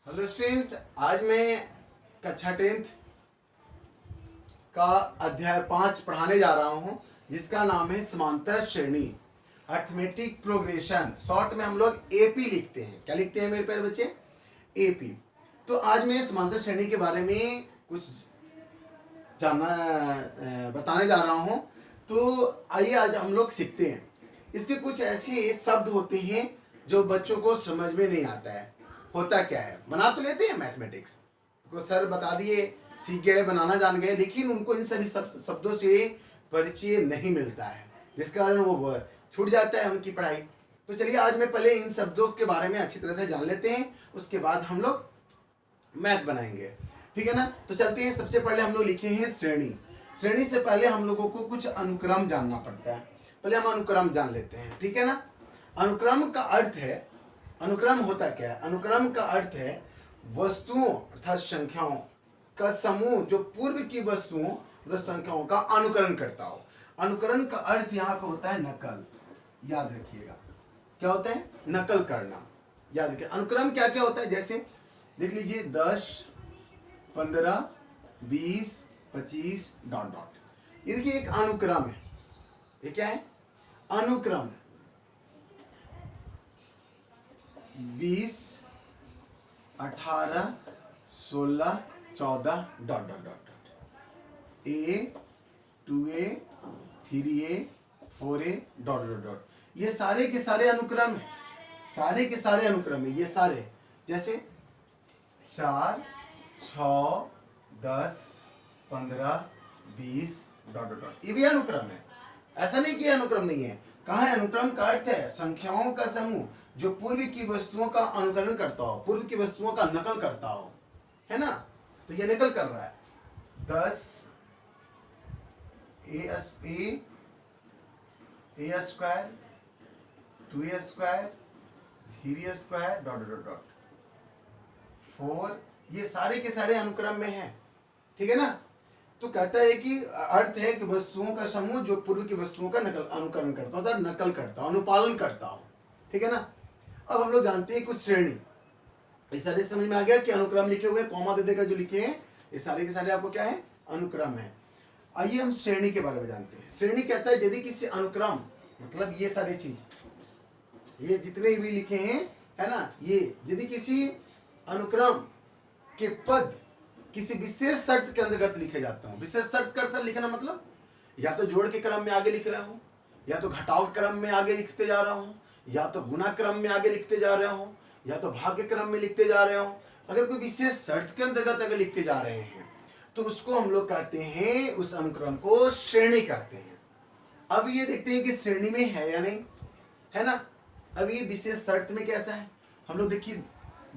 Hello student, आज मैं कक्षा 10th का अध्याय 5 पढ़ाने जा रहा हूं, जिसका नाम है समांतर श्रेणी, अर्थमेटिक प्रोग्रेशन। शॉर्ट में हम लोग एपी लिखते हैं। क्या लिखते हैं मेरे प्यारे बच्चे? एपी। तो आज मैं समांतर श्रेणी के बारे में कुछ बताने जा रहा हूं। तो आइए आज हम लोग सीखते हैं। इसके कुछ ऐसे शब्द होते हैं जो बच्चों को समझ में नहीं आता है। होता क्या है, बना तो लेते हैं मैथमेटिक्स को, सर बता दिए, सीख गए, बनाना जान गए, लेकिन उनको इन सभी शब्दों से परिचय नहीं मिलता है, जिस कारण वो छूट जाता है उनकी पढ़ाई। तो चलिए आज मैं पहले इन शब्दों के बारे में अच्छी तरह से जान लेते हैं, उसके बाद हम लोग मैथ बनाएंगे, ठीक है ना। तो चलते हैं। सबसे पहले हम लोग लिखे हैं श्रेणी। श्रेणी से पहले हम लोगों को कुछ अनुक्रम जानना पड़ता है। पहले हम अनुक्रम जान लेते हैं, ठीक है ना। अनुक्रम का अर्थ है, अनुक्रम होता क्या है? अनुक्रम का अर्थ है वस्तुओं अर्थात संख्याओं का समूह जो पूर्व की वस्तुओं अर्थात संख्याओं का अनुकरण करता हो। अनुकरण का अर्थ यहाँ पे होता है नकल। याद रखिएगा, क्या होता है? नकल करना। याद रखिए अनुक्रम क्या क्या होता है। जैसे देख लीजिए 10, 15, 20, 25 डॉट डॉट। ये देखिए एक अनुक्रम है। ये क्या है? अनुक्रम। 20, 18, 16, 14 dot dot dot dot. A, 2A, 3A, 4A dot dot dot. ये सारे के सारे अनुक्रम है। सारे के सारे अनुक्रम है ये सारे। जैसे 4, 6, 10, 15, 20 डॉट डॉट डॉट। ये भी अनुक्रम है। ऐसा नहीं कि अनुक्रम नहीं है। कहाँ है? अनुक्रम का अर्थ है संख्याओं का समूह जो पूर्व की वस्तुओं का अनुकरण करता हो, पूर्व की वस्तुओं का नकल करता हो, है ना। तो ये नकल कर रहा है। 10 a square, 2a square, 3a square dot dot dot 4। ये सारे के सारे अनुक्रम में है, ठीक है ना। तो कहता है कि अर्थ है कि वस्तुओं का समूह जो पूर्व की वस्तुओं का नकल अनुकरण करता हो, नकल करता हो, अनुपालन करता हो, ठीक है ना। अब हम लोग जानते हैं कुछ श्रेणी। ये सारे समझ में आ गया कि अनुक्रम लिखे हुए, कॉमा दे देगा जो लिखे हैं, ये सारे के सारे आपको क्या है? अनुक्रम है। आइए हम श्रेणी के बारे में जानते हैं। श्रेणी कहता है यदि किसी अनुक्रम, मतलब ये सारी चीज, ये जितने भी लिखे हैं, है ना, ये यदि किसी अनुक्रम के पद किसी विशेष शर्त के अंतर्गत लिखे जाते हैं। विशेष शर्त का अर्थ लिखना मतलब या तो जोड़ के क्रम में आगे लिख रहा हूँ, या तो घटाव के क्रम में आगे लिखते जा रहा हूँ, या तो गुना क्रम में आगे लिखते जा रहा हूँ, या तो भाग्य क्रम में लिखते जा रहा हूँ। अगर कोई विशेष शर्त के अंतर्गत अगर लिखते जा रहे हैं तो उसको हम लोग कहते हैं, उस अनुक्रम को श्रेणी कहते हैं। अब ये देखते हैं कि श्रेणी में है या नहीं, है ना। अब ये विशेष शर्त में कैसा है? हम लोग देखिए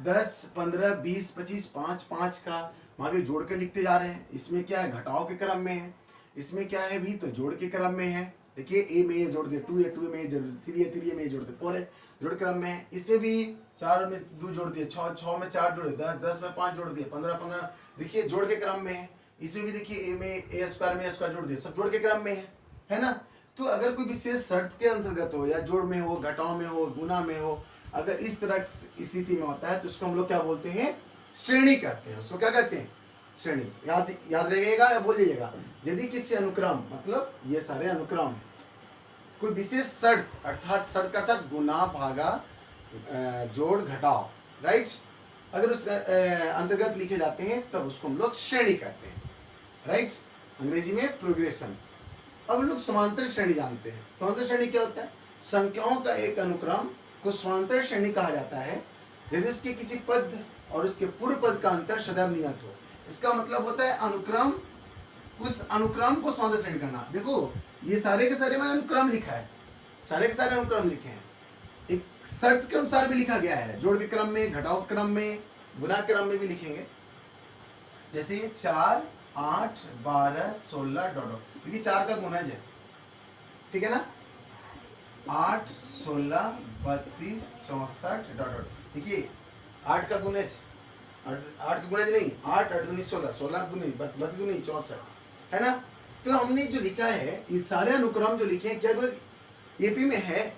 10, 15, 20, 25, 5 5 का आगे जोड़ कर लिखते जा रहे हैं। इसमें क्या है? घटाव के क्रम में है। इसमें क्या है भी? तो जोड़ के क्रम में है। देखिए ए में ये जोड़ दिए, 2 है 2 में ये जोड़ दिए, 3 है 3 में ये जोड़ दिए, 4 है जोड़ क्रम में है। इसमें भी 4 में 2 जोड़ दिए, 6 में 4 जोड़ दिए, 10 में 5 जोड़ दिए, 15 देखिए जोड़ के क्रम में है। इसमें भी देखिए ए में ए स्क्वायर में स्क्वायर जोड़ दिए, सब जोड़ के क्रम में है ना। तो अगर कोई विशेष शर्त के अंतर्गत हो, या जोड़ में हो, घटाव में हो, गुना में हो, अगर इस तरह स्थिति में होता है तो उसको हम लोग क्या बोलते हैं? श्रेणी कहते हैं। उसको क्या कहते हैं? श्रेणी। याद रहिएगा या बोल लीजिएगा। यदि किसी अनुक्रम, मतलब ये सारे अनुक्रम कोई विशेष शर्त अर्थात शर्त का अर्थात गुना, भागा, जोड़, घटाव, राइट, अगर उस अंतर्गत लिखे जाते हैं तब उसको हम लोग श्रेणी कहते हैं, राइट, अंग्रेजी में प्रोग्रेशन। अब हम लोग समांतर श्रेणी जानते हैं। समांतर श्रेणी क्या होता है? संख्याओं का एक अनुक्रम को समांतर श्रेणी कहा जाता है यदि उसके किसी पद और उसके पूर्व पद का अंतर सदैव नियत हो। इसका मतलब होता है अनुक्रम, उस अनुक्रम को समांतर श्रेणी करना। देखो ये सारे के सारे मैंने अनुक्रम लिखा है, सारे के सारे अनुक्रम लिखे हैं, एक शर्त के अनुसार भी लिखा गया है। जोड़ के क्रम में, घटाव क्रम में, गुना क्रम में भी लिखेंगे। जैसे 4, 8, 12, 16 डॉट डॉट। देखिए 4 का गुणज है, ठीक है ना। 8, 16, 32, 64 डॉट डॉट। देखिए 8 का गुणज, 8 का गुणज नहीं, 8 8 दूनी 16, 16 दूनी 32 दूनी 64, है ना। तो हमने जो लिखा है ये सारे अनुक्रम जो लिखे हैं क्या एपी में है।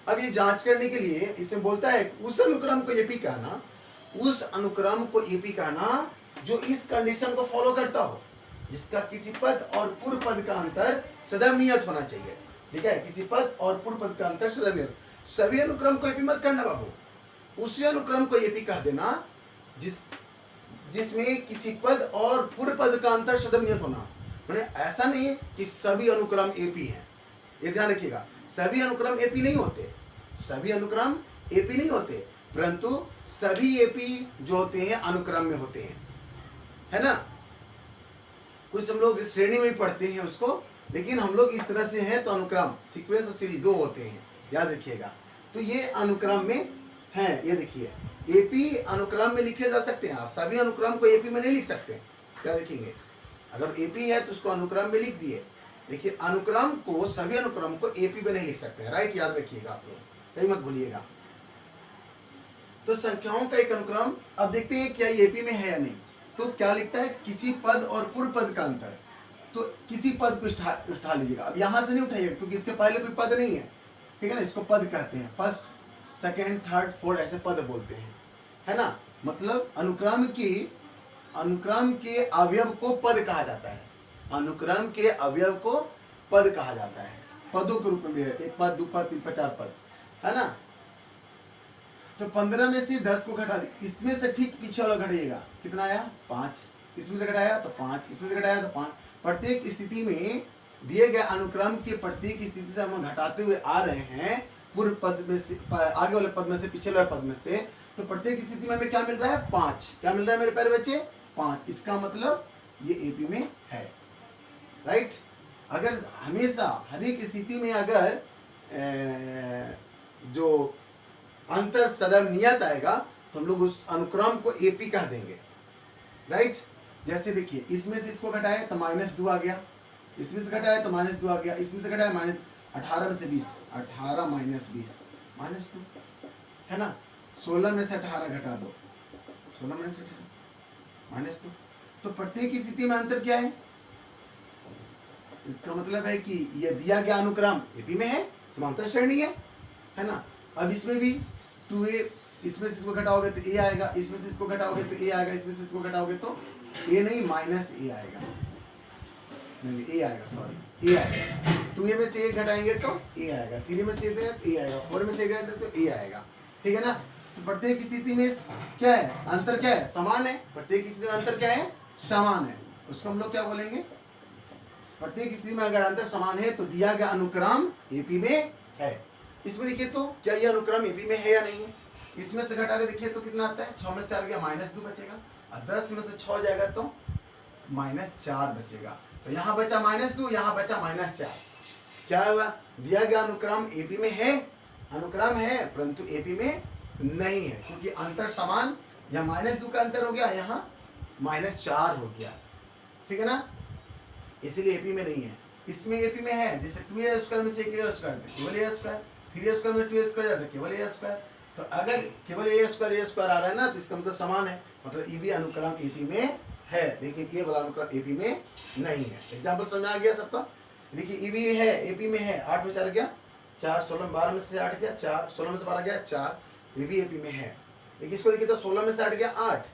अब ये जांच करने के लिए इसमें बोलता है उस अनुक्रम को एपी कहना उस अनुक्रम को एपी कहना जो इस कंडीशन को फॉलो करता हो, जिसका किसी पद और पूर्व पद का अंतर सदैव नियत होना चाहिए। ठीक है, किसी पद और पूर्व पद का अंतर सदैव नियत। सभी अनुक्रम को एपी मत करना बाबू, उसी अनुक्रम को एपी कह देना जिसमें किसी पद और पूर्व पद का अंतर सदैव नियत होना। मैंने ऐसा नहीं कि सभी अनुक्रम एपी हैं, ये ध्यान रखिएगा। सभी अनुक्रम एपी नहीं होते, सभी अनुक्रम एपी नहीं होते, परंतु सभी एपी जो होते हैं अनुक्रम में होते हैं, है ना। कुछ हम लोग श्रेणी में ही पढ़ते हैं उसको, लेकिन हम लोग इस तरह से हैं तो अनुक्रम, सीक्वेंस और सीरीज दो होते हैं, याद रखिएगा। तो ये अनुक्रम में है, ये देखिए एपी अनुक्रम में लिखे जा सकते हैं। आप सभी अनुक्रम को एपी में नहीं लिख सकते, क्या देखेंगे, अगर एपी है तो उसको अनुक्रम में लिख दिए, लेकिन अनुक्रम को, सभी अनुक्रम को एपी में नहीं लिख सकते हैं, राइट, याद रखिएगा आप लोग, कहीं मत भूलिएगा। तो संख्याओं का एक अनुक्रम, अब देखते हैं क्या ये एपी में है या नहीं। तो क्या लिखता है, किसी पद और पूर्व पद का अंतर। तो किसी पद को उठा लीजिएगा, अब यहां से नहीं उठाइएगा क्योंकि इसके पहले कोई पद नहीं है, ठीक है ना। इसको पद कहते हैं, फर्स्ट सेकेंड थर्ड फोर्थ ऐसे पद बोलते हैं, है ना। मतलब अनुक्रम के अवयव को पद कहा जाता है, अनुक्रम के अवयव को पद कहा जाता है। पदों के रूप में भी है, एक पद, दो पद, तीन पद, चार पद, है ना। तो 15 में से 10 को घटा दे, इसमें से ठीक पीछे वाला घटाइएगा, कितना आया 5, इसमें से घटाया तो 5, इसमें से घटाया तो 5। प्रत्येक स्थिति में दिए गए अनुक्रम के प्रत्येक स्थिति से हम घटाते हुए आ रहे हैं, पूर्व पद में से आगे वाले पद में से पिछले वाले पद में से। तो प्रत्येक स्थिति में हमें क्या मिल रहा है, 5। क्या मिल रहा है मेरे प्यारे बच्चे, 5। इसका मतलब ये एपी में है, राइट। अगर हमेशा हर एक स्थिति में अगर जो अंतर सदैव नियत आएगा तो हम लोग उस अनुक्रम को एपी कह देंगे, राइट। जैसे देखिए, इसमें से इसको घटाए तो -2 आ गया, इसमें से घटाए तो -2 आ गया, इसमें से घटाए -18 में से 20, 18 -20 -2, है ना। 16 में से 18 घटा दो, 16 में से 18 -2। तो प्रत्येक स्थिति में अंतर क्या है, इसका मतलब है कि यह दिया गया अनुक्रम एपी में है, समांतर श्रेणी है ना। अब इसमें भी 2a, इसमें से इसको घटाओगे तो a आएगा, इसमें से इसको घटाओगे तो a आएगा, इसमें से इसको घटाओगे तो a नहीं -a आएगा, नहीं a आएगा, सॉरी a आएगा। 2a में से 1 घटाएंगे तो a आएगा, 3 में से a आएगा, 4 में से 1 घटाएंगे तो a आएगा, ठीक है ना। तो प्रत्येक स्थिति में क्या है, अंतर क्या है, समान है। प्रत्येक स्थिति में अंतर क्या है, समान है। उसको हम लोग क्या बोलेंगे, प्रत्येक स्थिति में अगर अंतर समान है तो दिया गया अनुक्रम एपी में है। इसमें देखिए तो क्या यह अनुक्रम एपी में है या नहीं है। इसमें से घटा के देखिए तो कितना आता है, 6 में से 4 गया -2 बचेगा, और 10 में से 6 जाएगा तो -4 बचेगा। तो यहाँ बचा -2, यहाँ बचा -4। क्या हुआ, दिया गया अनुक्रम एपी में है, अनुक्रम है, परंतु एपी में नहीं है, क्योंकि अंतर समान, यहाँ -2 का अंतर हो गया, यहाँ -4 हो गया, ठीक है ना। इसीलिए एपी में नहीं है। इसमें एपी में है, जैसे 2a² में से 1a² केवल a², 3a² में 2a² जाता है केवल a²। तो अगर केवल a² आ रहा है ना, तो इसका मतलब समान है, मतलब ये भी अनुक्रम एपी में है, लेकिन ये वाला अनुक्रम एपी में नहीं है। एग्जाम्पल समझ आ गया सबका। देखिए ये भी है, एपी में है, 8 में 4 गया 4, 16 में 12 में से 8 गया 4, 16 में से 12 गया 4, ये भी एपी में है। लेकिन इसको देखिए तो 16 में से 8 गया 8,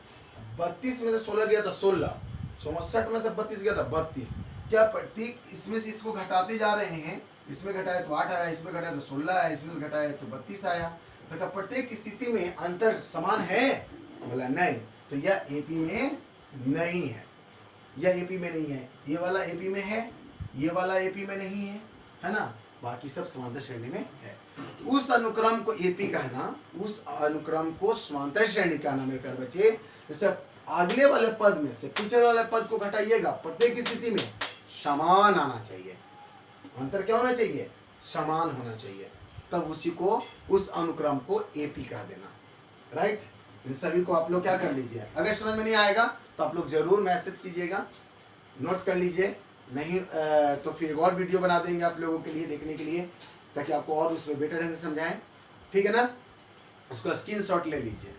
32 में से 16 गया तो 16, 64 में से 32 गया था 32। क्या प्रत्येक इसमें से इसको घटाते जा रहे हैं, इसमें घटाए तो 8 आया, इसमें घटाए तो 16 आया, इसमें घटाए तो 32 आया। तो क्या प्रत्येक स्थिति में अंतर समान है, बोला नहीं, तो यह एपी में नहीं है, यह एपी में नहीं है। ये वाला एपी में है, ये वाला एपी में नहीं है ना, बाकी सब समांतर श्रेणी में है। तो उस अनुक्रम को एपी कहना, उस अनुक्रम को समांतर श्रेणी कहना मेरे प्यारे बच्चे। जैसे अगले वाले पद में से पिछले वाले पद को घटाइएगा, प्रत्येक स्थिति में समान आना चाहिए, अंतर क्या होना चाहिए, समान होना चाहिए, तब उसी को, उस अनुक्रम को एपी कह देना, राइट। इन सभी को आप लोग क्या कर लीजिए, अगर समझ में नहीं आएगा तो आप लोग जरूर मैसेज कीजिएगा, नोट कर लीजिए, नहीं तो फिर और वीडियो बना देंगे आप लोगों के लिए देखने के लिए, ताकि आपको और उसमें बेटर ढंग से समझाएं, ठीक है ना। उसका स्क्रीनशॉट ले लीजिए।